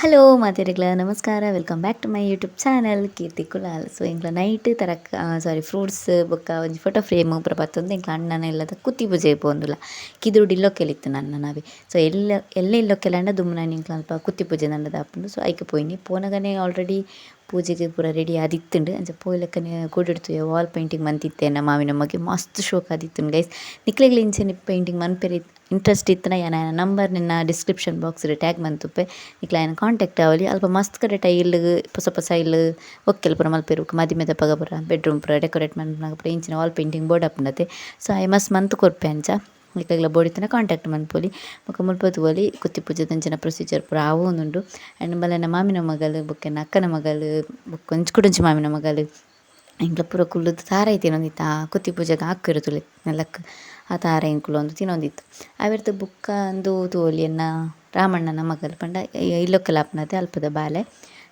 Hello ಮಾತೆರೆಗ್ಲ ನಮಸ್ಕಾರ welcome back to my YouTube channel Keerthi Kulal. So ಇಂಕ್ಲ ನೈಟ್ ಫ್ರೂಟ್ಸ್ ಬೊಕ್ಕ ಒಂಜಿ ಫೋಟೋ ಫ್ರೇಮ್ ಪೂರ ಬತ್ತೊಂದು ಎಂಕ್ಲ ಅಣ್ಣನ ಇಲ್ಲದ ಕುತ್ತಿ ಪೂಜೆ ಪೋಂದುಲ್ಲ ಕಿದುರುಡು ಇಲ್ಲೊಕ್ಕೆಲಿತ್ತು ನನ್ನ ನಾವೇ. ಸೊ ಎಲ್ಲ ಇಲ್ಲೊಕ್ಕೆಲಂಡ ದುಮ್ಮುನ ಇಂಕ್ಲ ಅಲ್ಪ ಕುತ್ತಿ ಪೂಜೆ ದಂಡದ ಆಪುಂಡು. ಸೊ ಐಕೆ ಪೋಯಿನಿ ಪೋನಗನೆ ಆಲ್ರೆಡಿ ಪೂಜೆಗೆ ಪೂರ ರೆಡಿ ಆದಿತ್ತುಂಡು. ಅಂಚ ಪೋಯ್ಲಕ್ಕನೆ ಕೂಡಿಡ್ತು ವಾಲ್ ಪೇಂಟಿಂಗ್ ಮಂತಿತ್ತೇನ ಮಾವಿನಮ್ಮಗೆ ಮಸ್ತ್ ಶೋಕ್ ಆದಿತ್ತುಂಡು ಗೈಸ್. ನಿಕ್ಲೆಗ್ಲ ಇಂಚೆನೆ ಪೇಂಟಿಂಗ್ ಮನ್ಪೆರೆ ಇಂಟ್ರೆಸ್ಟ್ ಇತ್ತನ ಯಾನ ನಂಬರ್ ನಿನ್ನ ಡಿಸ್ಕ್ರಿಪ್ಷನ್ ಬಾಕ್ಸ್ಡ್ ಟ್ಯಾಗ್ ಮಂತುಪ್ಪೆ ನಿಕ್ಲ ಆಯನ ಕಾಂಟ್ಯಾಕ್ಟ್ ಆವಲಿ. ಅಲ್ಪ ಮಸ್ತ್ ಕಡೆ ಟೈಲ್ ಹೊಸ ಹೊಸ ಐಲ್ ಒಕ್ಕೆಲ್ ಪೂರ ಮಲ್ಪೆರು ಮದಿಮೆದ ಪಗ ಪೂರ ಬೆಡ್ರೂಮ್ ಪೂರ ಡೆಕೋರೇಟ್ ಮನ್ಪುನಾಗ ಪೂರ ಇಂಚಿನ ವಾಲ್ ಪೇಂಟಿಂಗ್ ಬೋರ್ಡ್ ಆಪುಂಡತೆ. ಸೊ ಐ ಮಸ್ತ್ ಮಂತ್ ಕೊರ್ಪೆ ಅಂಚ ನಿಕ್ಲೆಗ್ಲ ಬೋಡಿತ್ತನ ಕಾಂಟ್ಯಾಕ್ಟ್ ಮನ್ಪೊಲಿ ಬೊಕ ಮುಲ್ಪೊತ್ತು ಒಲಿ ಕುತ್ತಿ ಪೂಜೆದ ಅಂಚಿನ ಪ್ರೊಸೀಜರ್ ಪೂರ ಆವೊಂದುಂಡು. ಆ್ಯಂಡ್ ಬಲೆನ ಮಾಮಿನ ಮಗಲು ಬೊಕ್ಕೆನ ಅಕ್ಕನ ಮಗಲು ಬೊಕ್ಕ ಒಂಜಿ ಮಾಮಿನ ಮಗಲು ಇಂಕ್ಲ ಪೂರ ಕುಲ್ಲುದು ತಾರಾಯಿ ತಿನ್ನೊಂದಿತ್ತು. ಆ ಕುತ್ತಿ ಪೂಜೆಗೆ ಹಾಕಿರು ತುಲೆ ನೆಲಕ್ಕೆ ಆ ತಾರಾಯಿನ ಕುಲೊಂದು ತಿನ್ನೊಂದಿತ್ತು. ಆವೆರ್ದು ಬುಕ್ಕ ಅಂದು ತೂವೊಲಿ ಎನ್ನ ರಾಮಣ್ಣನ ಮಗಲು ಪಂಡ ಇಲ್ಲೊಕ್ಕೆಲ ಆಪುನತೆ ಅಲ್ಪದ ಬಾಲೆ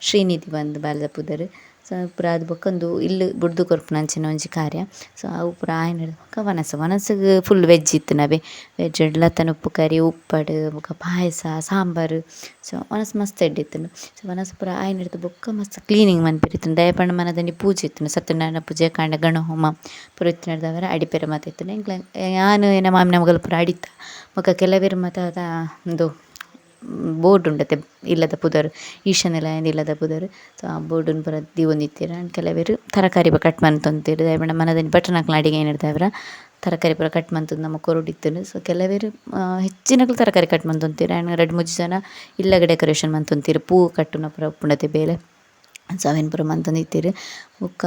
ಶ್ರೀನಿಧಿ ಬಂದು ಬಾಲೆದ ಪುದರ್. ಸೊ ಪೂರ ಅದು ಬೊಕ್ಕಂದು ಇಲ್ಲು ಬುಡ್ದು ಕೊರ್ಪುನ ಅಂಚಿನ ಒಂಜಿ ಕಾರ್ಯ. ಸೊ ಅವು ಪೂರ ಆಯ್ನ ಬೊಕ ವನಸ್ಗ್ ಫುಲ್ ವೆಜ್ ಇತ್ತು ನವೆ. ವೆಜ್ ಲತನ ಉಪ್ಪು ಕರಿ ಉಪ್ಪಡ್ ಬೊಕ ಪಾಯಸ ಸಾಂಬಾರು. ಸೊ ಮಸ್ತ್ ಎಡ್ಡಿತ್ತುಂಡು. ಸೊ ಪೂರ ಆಯ್ನ ಹಿಡ್ದು ಬೊಕ್ಕ ಮಸ್ತ್ ಕ್ಲೀನಿಂಗ್ ಮನ್ಪೆರಿತ್ತುಂಡು. ದಯ ಪಂಡ ಮನದಂಡಿ ಪೂಜೆ ಇತ್ತುಂಡು, ಸತ್ಯನಾರಾಯಣ ಪೂಜೆ ಕಾಂಡ ಗಣಹೋಮ ಪೂರ ಇತ್ತಿನಡ್ದವರ ಅಡಿಪೆರೆ ಮಾತ ಇತ್ತುಂಡು. ಎಂಕ್ಲ ಯಾನು ಎನ್ನ ಮಾಮಿನ ಮಗಲು ಪೂರ ಅಡಿತ ಬೊಕ ಕೆಲವೆರು ಮಾತ ಅದ ಒಂದು ಬೋರ್ಡ್ ಉಂಡತೆ ಇಲ್ಲದ ಪುದರ್ ಈಶಾನ್ಯ ಇಲ್ಲದ ಪುದರ್. ಸೊ ಆ ಬೋರ್ಡನ್ ಪೂರ ದೀವೊಂದಿತ್ತೆರ್. ಆ್ಯಂಡ್ ಕೆಲವೆರು ತರಕಾರಿ ಕಟ್ ಮಂತೊಂತೆರ್ ದಯಪಂಡ ಮನದಂಡಿ ಬಟರ್ನಕ್ಲ ಅಡಿಗೆ ಏನಿಡ್ದವರ ತರಕಾರಿ ಪೂರ ಕಟ್ ಮಂತುದು ನಮ್ಮ ಕೊರೊಡಿತ್ತುಂಡು. ಸೊ ಕೆಲವೆರು ಹೆಚ್ಚಿನಕ್ಲು ತರಕಾರಿ ಕಟ್ ಮಂತೊಂತೆರ್. ಆ್ಯಂಡ್ ರಡ್ಡ್ ಮೂಜಿ ಜನ ಇಲ್ಲಗ್ ಡೆಕೋರೇಷನ್ ಮಂತೊಂತೆರ್ ಪೂ ಕಟ್ಟುನ ಪೂರ ಉಪ್ಪುಂಡತೆ ಬೇಲೆ. ಸೊ ಅವೆನ್ ಪೂರ ಮಂತೊಂದಿತ್ತೆರ್. ಬೊಕ್ಕ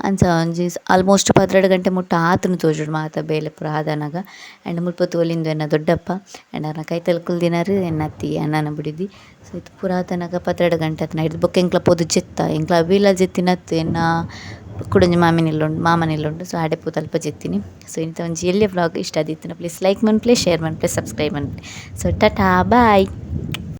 ಅಂಚ ಒಂಜಿ ಆಲ್ಮೋಸ್ಟ್ 12 ಗಂಟೆ ಮುಟ್ಟ ಆತುಂಡು ತೋಜುಂಡು ಮಾತ ಬೇಲೆ ಪೂರ ಆದನಗ. ಆ್ಯಂಡ್ ಮುಲ್ಪೊತ್ತು ಒಲಿಂದು ಎನ್ನ ದೊಡ್ಡಪ್ಪ ಆ್ಯಂಡ್ ಅವ್ರನ್ನ ಕೈತಲ್ ಕುಲ್ದಿನಾರ್ ಎನ್ನ ಅತ್ತಿ ಅಣ್ಣನ ಬುಡಿದಿ. ಸೊ ಇದು ಪೂರ ಆತನಗ 12 ಗಂಟೆ ಆತನ ಹಿಡ್ದು ಬೊಕ್ಕ ಎಂಕ್ಲ ಪೋದು ಜೆತ್ತ ಎಂಕ್ಲ ಅವಿಲ ಜೆತ್ತಿನತ್ತು ಎನ್ನ ಕುಡೊಂಜಿ ಮಾಮನಿಲ್ಲುಂಡು. ಸೊ ಆಡೆ ಪೋದು ಅಲ್ಪ ಜೆತ್ತಿನಿ. ಸೊ ಇಂಥ ಒಂಜಿ ಎಲ್ಯ ವ್ಲಾಗ್ ಇಷ್ಟ ಆದಿತ್ತುಂಡ ಪ್ಲೀಸ್ ಲೈಕ್ ಮನ್ಪ್ಲೆ, ಶೇರ್ ಮನ್ಪ್ಲೆ, ಸಬ್ಸ್ಕ್ರೈಬ್ ಮನ್ಪ್ಲೆ. ಸೊ ಟಾಟಾ ಬಾಯ್.